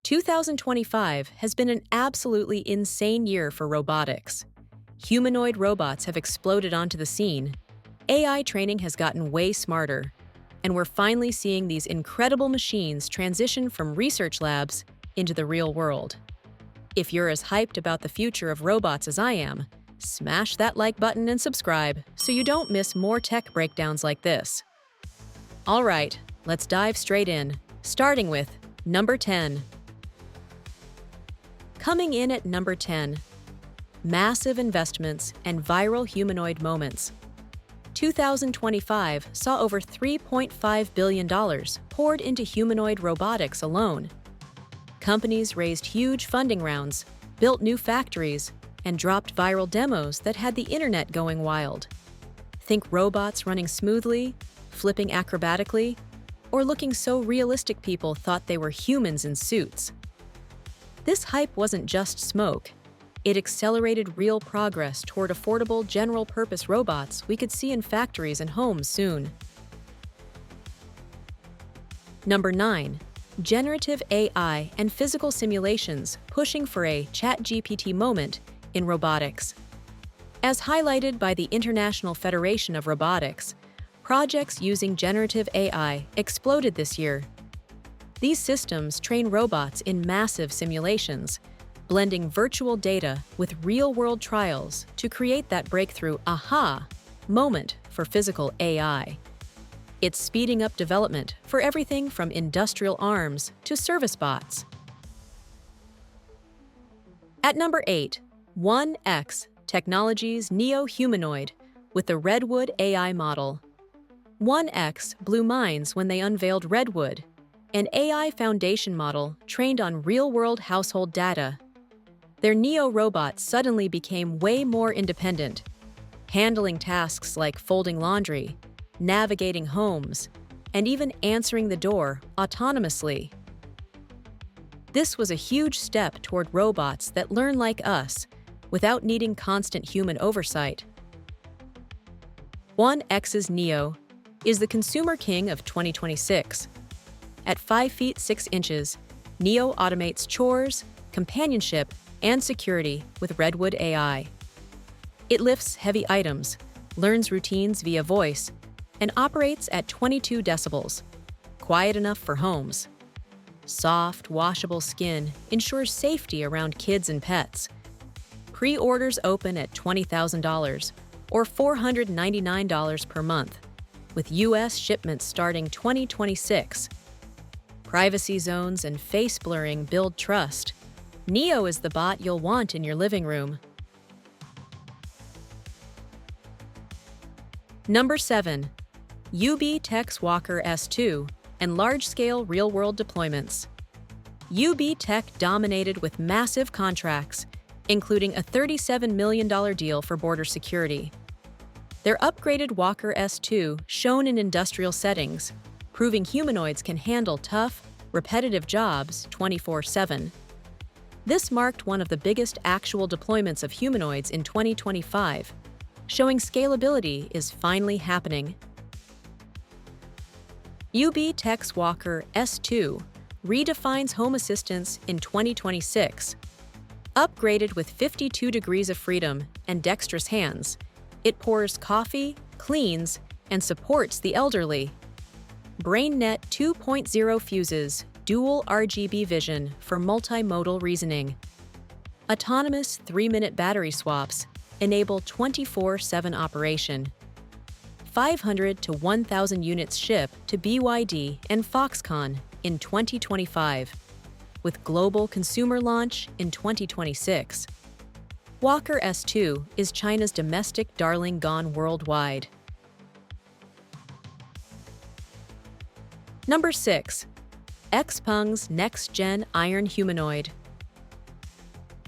2025 has been an absolutely insane year for robotics. Humanoid robots have exploded onto the scene, AI training has gotten way smarter, and we're finally seeing these incredible machines transition from research labs into the real world. If you're as hyped about the future of robots as I am, smash that like button and subscribe so you don't miss more tech breakdowns like this. All right, let's dive straight in, starting with number 10. Coming in at number 10, massive investments and viral humanoid moments. 2025 saw over $3.5 billion poured into humanoid robotics alone. Companies raised huge funding rounds, built new factories, and dropped viral demos that had the internet going wild. Think robots running smoothly, flipping acrobatically, or looking so realistic people thought they were humans in suits. This hype wasn't just smoke. It accelerated real progress toward affordable general-purpose robots we could see in factories and homes soon. Number 9. Generative AI and physical simulations pushing for a ChatGPT moment in robotics. As highlighted by the International Federation of Robotics, projects using generative AI exploded this year. These systems train robots in massive simulations, blending virtual data with real-world trials to create that breakthrough aha moment for physical AI. It's speeding up development for everything from industrial arms to service bots. At number 8, UBTECH, Technologies NEO Humanoid with the Redwood AI model. UBTECH blew minds when they unveiled Redwood, an AI foundation model trained on real-world household data. Their Neo robot suddenly became way more independent, handling tasks like folding laundry, navigating homes, and even answering the door autonomously. This was a huge step toward robots that learn like us, without needing constant human oversight. UBTECH's Neo is the consumer king of 2026. At 5 feet 6 inches, Neo automates chores, companionship, and security with Redwood AI. It lifts heavy items, learns routines via voice, and operates at 22 decibels, quiet enough for homes. Soft, washable skin ensures safety around kids and pets. Pre-orders open at $20,000 or $499 per month, with U.S. shipments starting 2026. Privacy zones and face blurring build trust. Neo is the bot you'll want in your living room. Number 7. UBTECH Walker S2 and large-scale real-world deployments. UBTECH dominated with massive contracts, including a $37 million deal for border security. Their upgraded Walker S2 shone in industrial settings, proving humanoids can handle tough, repetitive jobs 24/7. This marked one of the biggest actual deployments of humanoids in 2025, showing scalability is finally happening. UBTECH Walker S2 redefines home assistance in 2026. Upgraded with 52 degrees of freedom and dexterous hands, it pours coffee, cleans, and supports the elderly. BrainNet 2.0 fuses dual RGB vision for multimodal reasoning. Autonomous 3-minute battery swaps enable 24/7 operation. 500 to 1,000 units ship to BYD and Foxconn in 2025, with global consumer launch in 2026. Walker S2 is China's domestic darling gone worldwide. Number 6. XPeng's next-gen iron humanoid.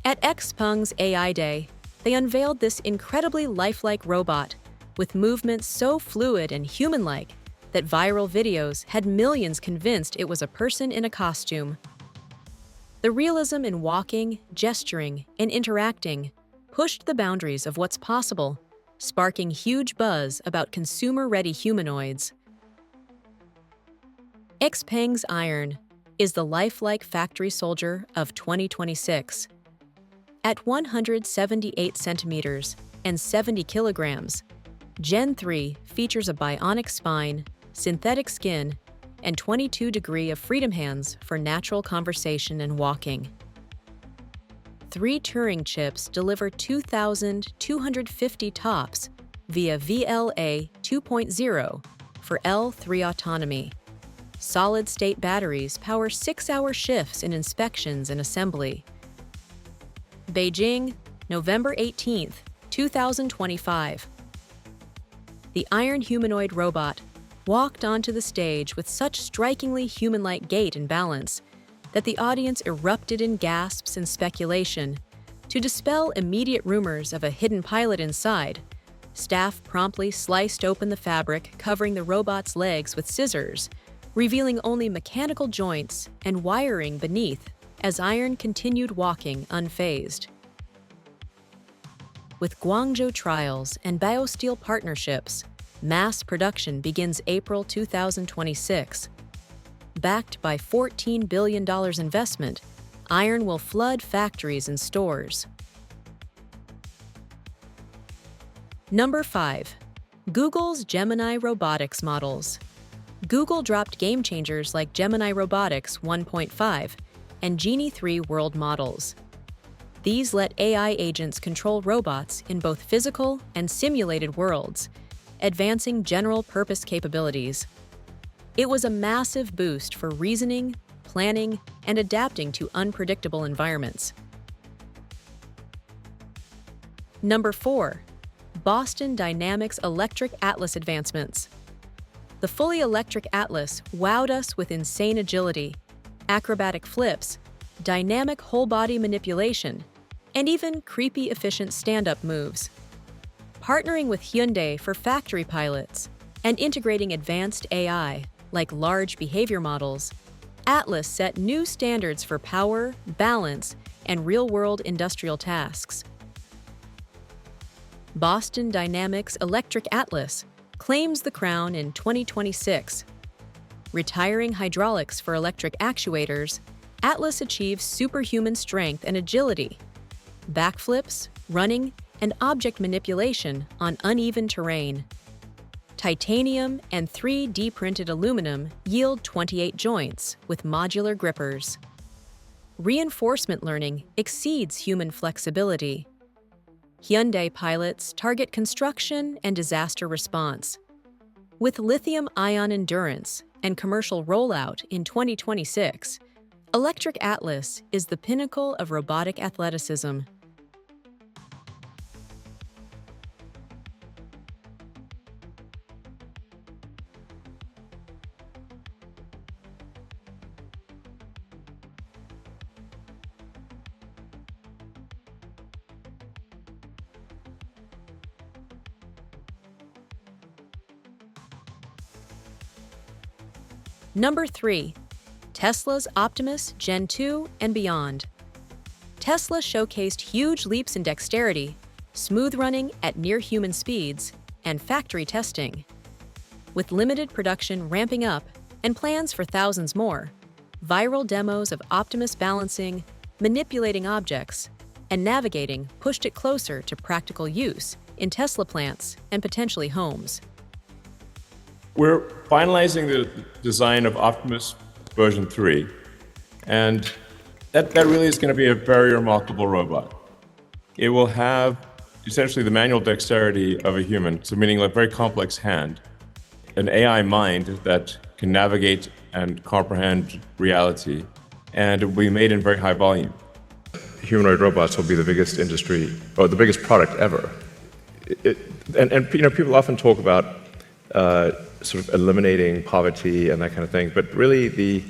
At XPeng's AI Day, they unveiled this incredibly lifelike robot with movements so fluid and human-like that viral videos had millions convinced it was a person in a costume. The realism in walking, gesturing, and interacting pushed the boundaries of what's possible, sparking huge buzz about consumer-ready humanoids. XPeng's Iron, is the lifelike factory soldier of 2026. At 178 centimeters and 70 kilograms, Gen 3 features a bionic spine, synthetic skin, and 22 degrees of freedom hands for natural conversation and walking. 3 Turing chips deliver 2,250 TOPS via VLA 2.0 for L3 autonomy. Solid-state batteries power 6-hour shifts in inspections and assembly. Beijing, November 18, 2025. The iron humanoid robot walked onto the stage with such strikingly human-like gait and balance that the audience erupted in gasps and speculation. To dispel immediate rumors of a hidden pilot inside, staff promptly sliced open the fabric covering the robot's legs with scissors, revealing only mechanical joints and wiring beneath as Iron continued walking unfazed. With Guangzhou trials and biosteel partnerships, mass production begins April 2026. Backed by $14 billion investment, Iron will flood factories and stores. Number 5. Google's Gemini Robotics models. Google dropped game changers like Gemini Robotics 1.5 and Genie 3 world models. These let AI agents control robots in both physical and simulated worlds, advancing general-purpose capabilities. It was a massive boost for reasoning, planning, and adapting to unpredictable environments. Number 4. Boston Dynamics Electric Atlas advancements. The fully electric Atlas wowed us with insane agility, acrobatic flips, dynamic whole-body manipulation, and even creepy efficient stand-up moves. Partnering with Hyundai for factory pilots and integrating advanced AI, like large behavior models, Atlas set new standards for power, balance, and real-world industrial tasks. Boston Dynamics Electric Atlas claims the crown in 2026. Retiring hydraulics for electric actuators, Atlas achieves superhuman strength and agility, backflips, running, and object manipulation on uneven terrain. Titanium and 3D printed aluminum yield 28 joints with modular grippers. Reinforcement learning exceeds human flexibility. Hyundai pilots target construction and disaster response. With lithium-ion endurance and commercial rollout in 2026, Electric Atlas is the pinnacle of robotic athleticism. Number 3. Tesla's Optimus Gen 2 and beyond. Tesla showcased huge leaps in dexterity, smooth running at near-human speeds, and factory testing. With limited production ramping up and plans for thousands more, viral demos of Optimus balancing, manipulating objects, and navigating pushed it closer to practical use in Tesla plants and potentially homes. We're finalizing the design of Optimus version 3, and that really is going to be a very remarkable robot. It will have essentially the manual dexterity of a human, so meaning a very complex hand, an AI mind that can navigate and comprehend reality, and it will be made in very high volume. Humanoid robots will be the biggest industry, or the biggest product ever. And you know, people often talk about sort of eliminating poverty and that kind of thing, but really,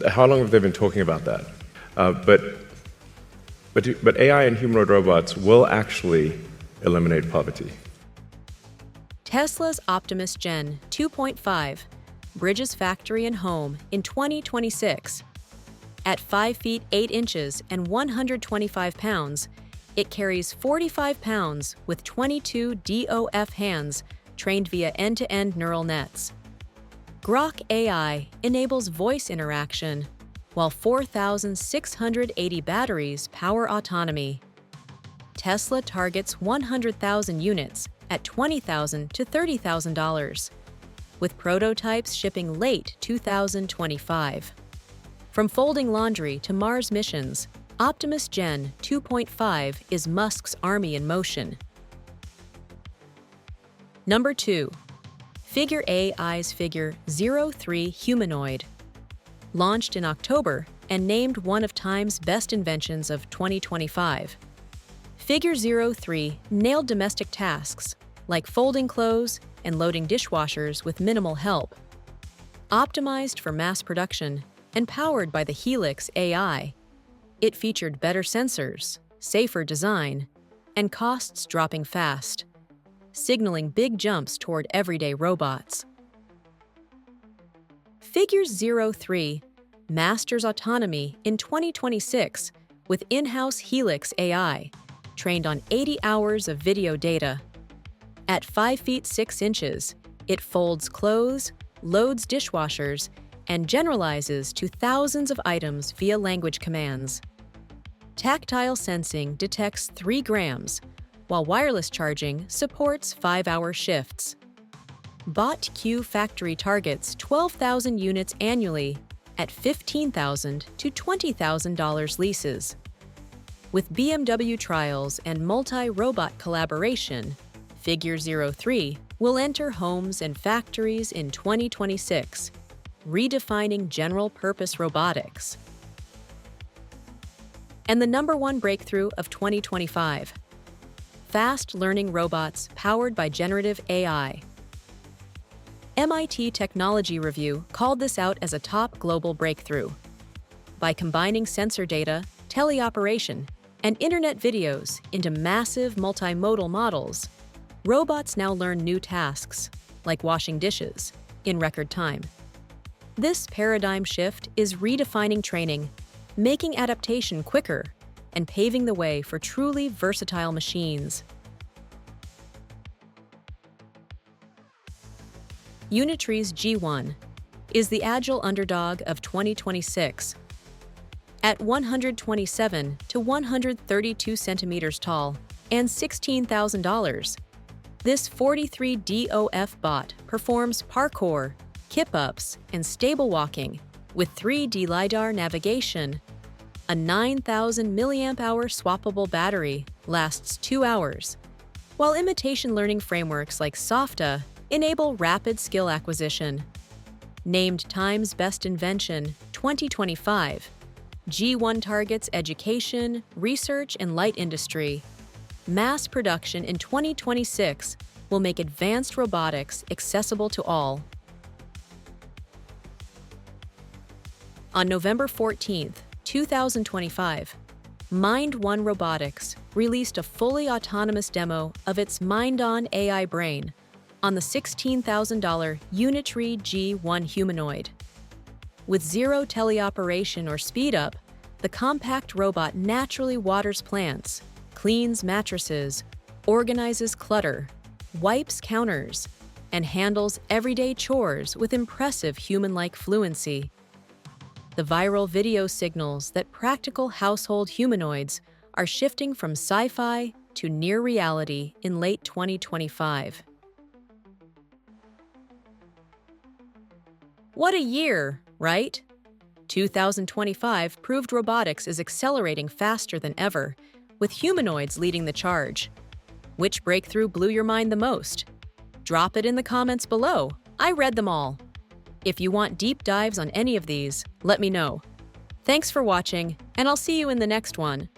how long have they been talking about that? But AI and humanoid robots will actually eliminate poverty. Tesla's Optimus Gen 2.5 bridges factory and home in 2026. At 5 feet 8 inches and 125 pounds, it carries 45 pounds with 22 DOF hands trained via end-to-end neural nets. Grok AI enables voice interaction, while 4,680 batteries power autonomy. Tesla targets 100,000 units at $20,000 to $30,000, with prototypes shipping late 2025. From folding laundry to Mars missions, Optimus Gen 2.5 is Musk's army in motion. Number 2. Figure AI's Figure 03 Humanoid. Launched in October and named one of Time's best inventions of 2025. Figure 03 nailed domestic tasks like folding clothes and loading dishwashers with minimal help. Optimized for mass production and powered by the Helix AI, it featured better sensors, safer design, and costs dropping fast, signaling big jumps toward everyday robots. Figure 03 masters autonomy in 2026 with in-house Helix AI, trained on 80 hours of video data. At 5 feet 6 inches, it folds clothes, loads dishwashers, and generalizes to thousands of items via language commands. Tactile sensing detects 3 grams, while wireless charging supports 5-hour shifts. BotQ factory targets 12,000 units annually at $15,000 to $20,000 leases. With BMW trials and multi-robot collaboration, Figure 03 will enter homes and factories in 2026, redefining general-purpose robotics. And the number 1 breakthrough of 2025: fast-learning robots powered by generative AI. MIT Technology Review called this out as a top global breakthrough. By combining sensor data, teleoperation, and internet videos into massive multimodal models, robots now learn new tasks, like washing dishes, in record time. This paradigm shift is redefining training, making adaptation quicker, and paving the way for truly versatile machines. Unitree's G1 is the agile underdog of 2026. At 127 to 132 centimeters tall and $16,000, this 43 DOF bot performs parkour, kip-ups, and stable walking with 3D LiDAR navigation. A 9,000 mAh swappable battery lasts 2 hours, while imitation learning frameworks like SOFTA enable rapid skill acquisition. Named Time's Best Invention 2025, G1 targets education, research, and light industry. Mass production in 2026 will make advanced robotics accessible to all. On November 14, 2025, Mind1 Robotics released a fully autonomous demo of its MindOn AI brain on the $16,000 Unitree G1 humanoid. With zero teleoperation or speed up, the compact robot naturally waters plants, cleans mattresses, organizes clutter, wipes counters, and handles everyday chores with impressive human-like fluency. The viral video signals that practical household humanoids are shifting from sci-fi to near reality in late 2025. What a year, right? 2025 proved robotics is accelerating faster than ever, with humanoids leading the charge. Which breakthrough blew your mind the most? Drop it in the comments below. I read them all. If you want deep dives on any of these, let me know. Thanks for watching, and I'll see you in the next one.